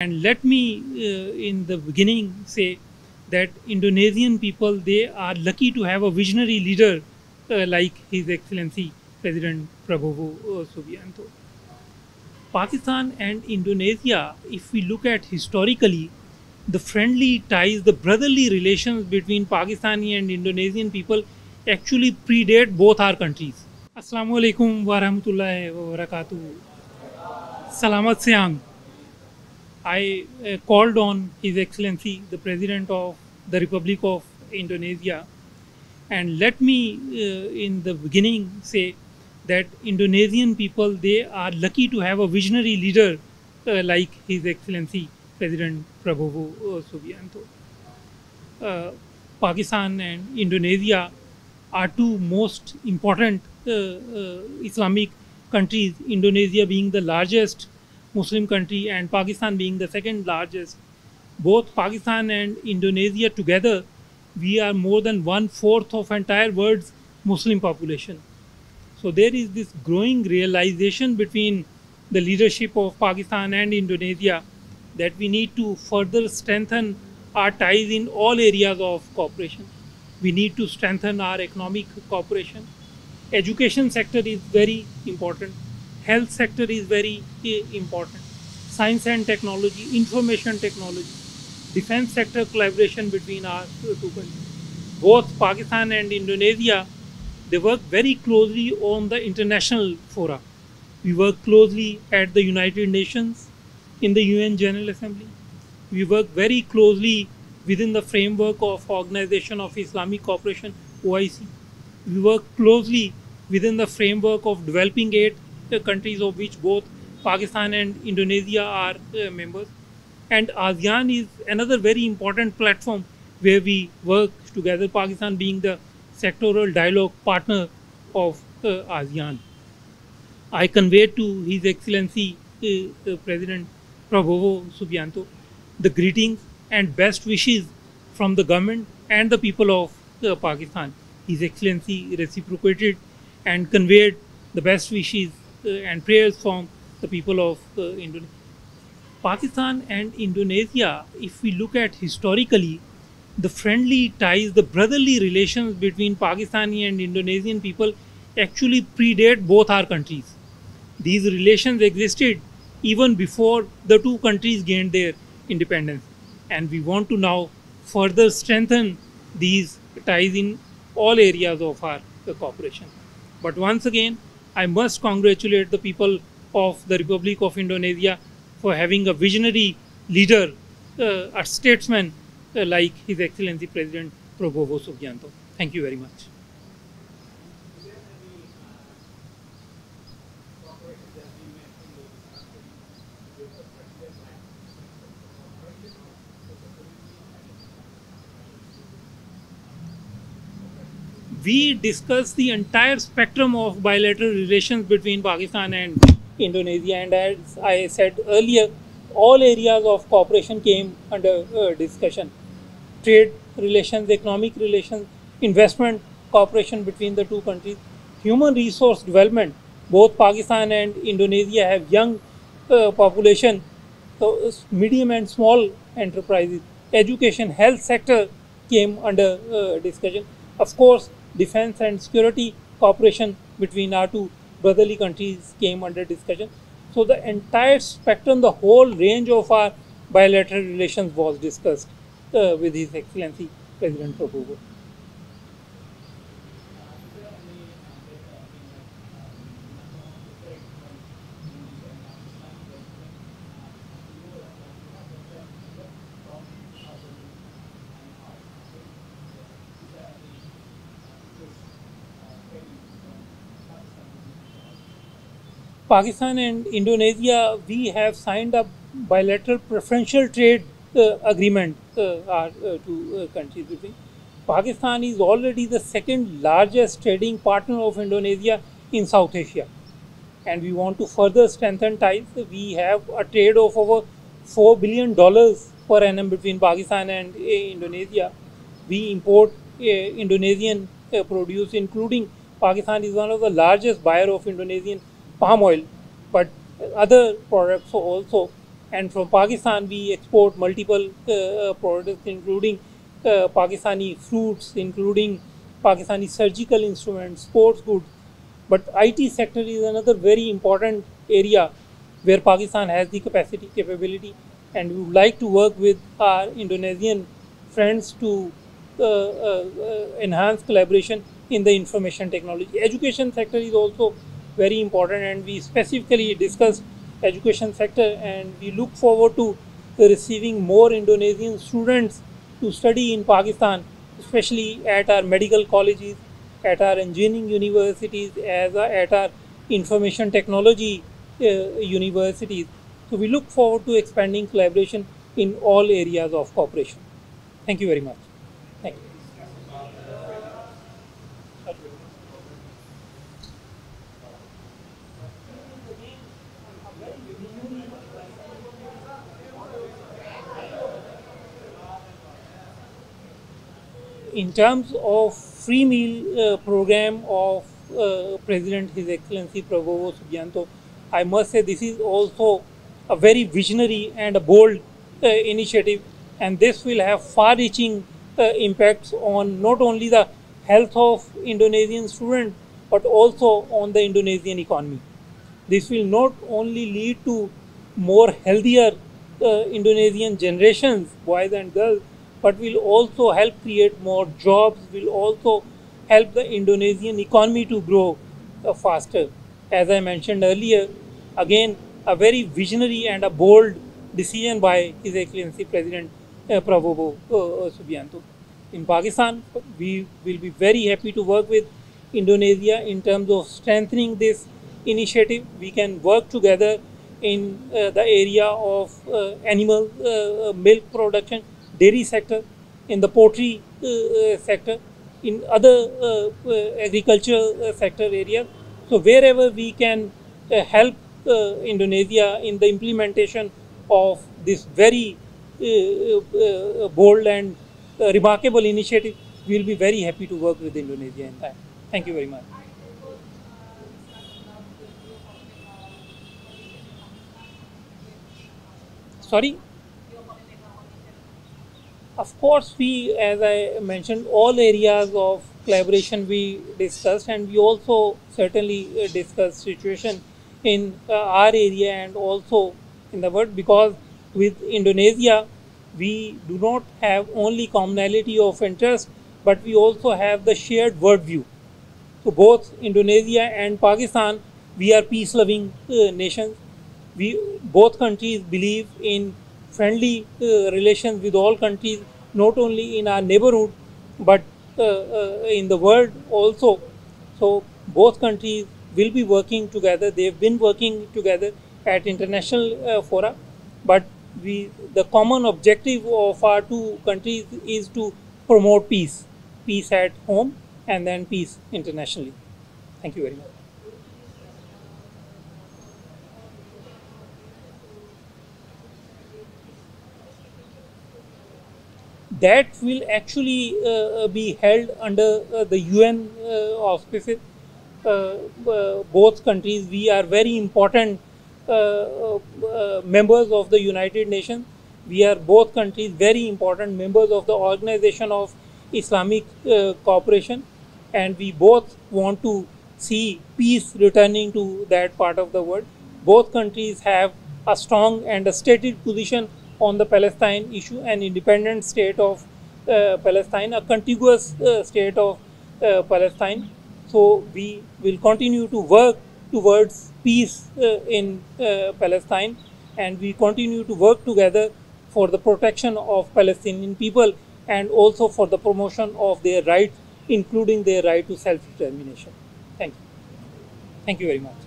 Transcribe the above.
And let me, in the beginning, say that Indonesian people, they are lucky to have a visionary leader like His Excellency President Prabowo Subianto. Pakistan and Indonesia, if we look at historically, the friendly ties, the brotherly relations between Pakistani and Indonesian people actually predate both our countries. Assalamu alaikum wa rahmatullahi wa barakatuh. Salamat Siang. I called on His Excellency, the President of the Republic of Indonesia, and let me, in the beginning, say that Indonesian people, they are lucky to have a visionary leader like His Excellency President Prabowo Subianto. Pakistan and Indonesia are two most important Islamic countries, Indonesia being the largest Muslim country and Pakistan being the second largest. Both Pakistan and Indonesia together, we are more than 1/4 of entire world's Muslim population. So there is this growing realization between the leadership of Pakistan and Indonesia that we need to further strengthen our ties in all areas of cooperation. We need to strengthen our economic cooperation. Education sector is very important. Health sector is very important. Science and technology, information technology, defense sector collaboration between our two countries. Both Pakistan and Indonesia, they work very closely on the international fora. We work closely at the United Nations, in the UN General Assembly. We work very closely within the framework of Organization of Islamic Cooperation, OIC. We work closely within the framework of developing aid countries, of which both Pakistan and Indonesia are members. And ASEAN is another very important platform where we work together, Pakistan being the sectoral dialogue partner of ASEAN. I convey to His Excellency President Prabowo Subianto the greetings and best wishes from the government and the people of Pakistan. His Excellency reciprocated and conveyed the best wishes and prayers from the people of Indonesia. Pakistan and Indonesia, if we look at historically, the friendly ties, the brotherly relations between Pakistani and Indonesian people actually predate both our countries. These relations existed even before the two countries gained their independence. And we want to now further strengthen these ties in all areas of our cooperation. But once again, I must congratulate the people of the Republic of Indonesia for having a visionary leader, a statesman like His Excellency President Prabowo Subianto. Thank you very much. We discussed the entire spectrum of bilateral relations between Pakistan and Indonesia, and as I said earlier, all areas of cooperation came under discussion. Trade relations, economic relations, investment cooperation between the two countries, human resource development. Both Pakistan and Indonesia have young population, so medium and small enterprises. Education, health sector came under discussion. Of course, defense and security cooperation between our two brotherly countries came under discussion. So the entire spectrum, the whole range of our bilateral relations was discussed with His Excellency President Prabowo. Pakistan and Indonesia, we have signed a bilateral preferential trade agreement our two countries between. Pakistan is already the second largest trading partner of Indonesia in South Asia, and we want to further strengthen ties. We have a trade of over $4 billion per annum between Pakistan and Indonesia. We import Indonesian produce, including Pakistan is one of the largest buyer of Indonesian palm oil, but other products also. and from Pakistan we export multiple products, including Pakistani fruits, including Pakistani surgical instruments, sports goods. But IT sector is another very important area where Pakistan has the capability, and we would like to work with our Indonesian friends to enhance collaboration in the information technology. Education sector is also very important, and we specifically discussed education sector, and we look forward to receiving more Indonesian students to study in Pakistan, especially at our medical colleges, at our engineering universities, at our information technology universities. So we look forward to expanding collaboration in all areas of cooperation. Thank you very much. Thank you. In terms of free meal program of President His Excellency Prabowo Subianto, I must say this is also a very visionary and a bold initiative, and this will have far-reaching impacts on not only the health of Indonesian students but also on the Indonesian economy. This will not only lead to more healthier Indonesian generations, boys and girls, but will also help create more jobs, will also help the Indonesian economy to grow faster. As I mentioned earlier, again, a very visionary and a bold decision by His Excellency President Prabowo Subianto. In Pakistan, we will be very happy to work with Indonesia in terms of strengthening this initiative. We can work together in the area of animal milk production, dairy sector, in the poultry sector, in other agriculture sector areas. So wherever we can help Indonesia in the implementation of this very bold and remarkable initiative, we will be very happy to work with Indonesia in that. Thank you very much. Sorry? Of course, we, as I mentioned, all areas of collaboration we discussed, and we also certainly discussed situation in our area and also in the world, because with Indonesia, we do not have only commonality of interest, but we also have the shared worldview. So both Indonesia and Pakistan, we are peace-loving nations. We both countries believe in friendly relations with all countries, not only in our neighborhood but in the world also. So both countries will be working together. They have been working together at international fora, but the common objective of our two countries is to promote peace, peace at home and then peace internationally. Thank you very much. That will actually be held under the UN auspices. Both countries, we are very important members of the United Nations. We are both countries very important members of the Organization of Islamic Cooperation, and we both want to see peace returning to that part of the world. Both countries have a strong and a stated position on the Palestine issue, an independent state of Palestine, a contiguous state of Palestine. So we will continue to work towards peace in Palestine, and we continue to work together for the protection of Palestinian people and also for the promotion of their rights, including their right to self-determination. Thank you. Thank you very much.